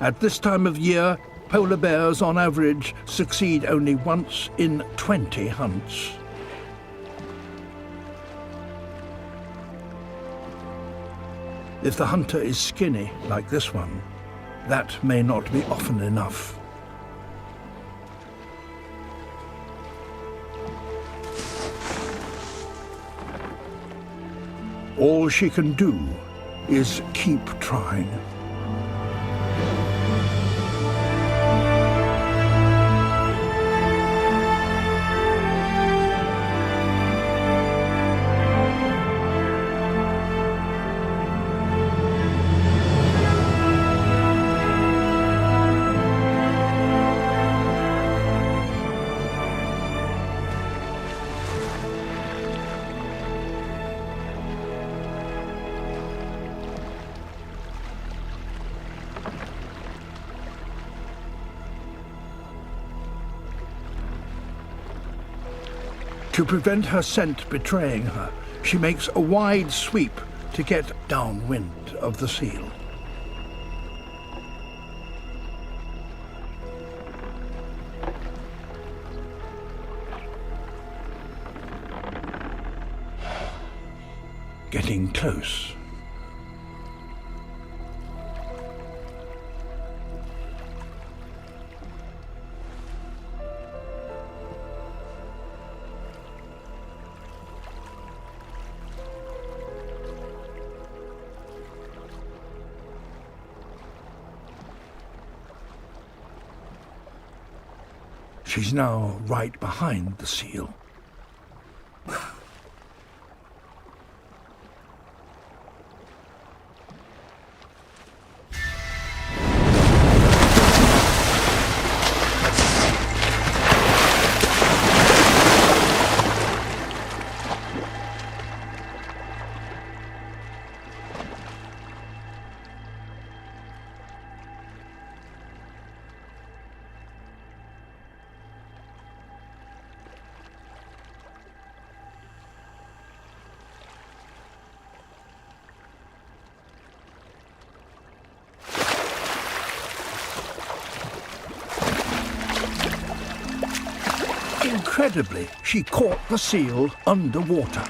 At this time of year, polar bears on average succeed only once in 20 hunts. If the hunter is skinny, like this one, that may not be often enough. All she can do is keep trying. To prevent her scent betraying her, she makes a wide sweep to get downwind of the seal. Getting close. She's now right behind the seal. Incredibly, she caught the seal underwater.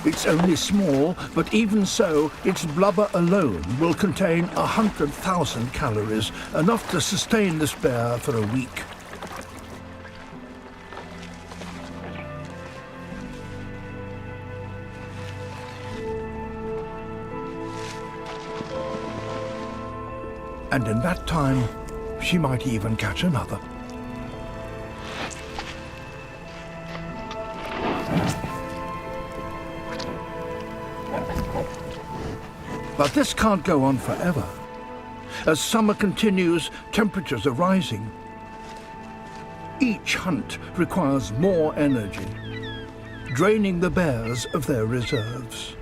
It's only small, but even so, its blubber alone will contain 100,000 calories, enough to sustain this bear for a week. And in that time, she might even catch another. But this can't go on forever. As summer continues, temperatures are rising. Each hunt requires more energy, draining the bears of their reserves.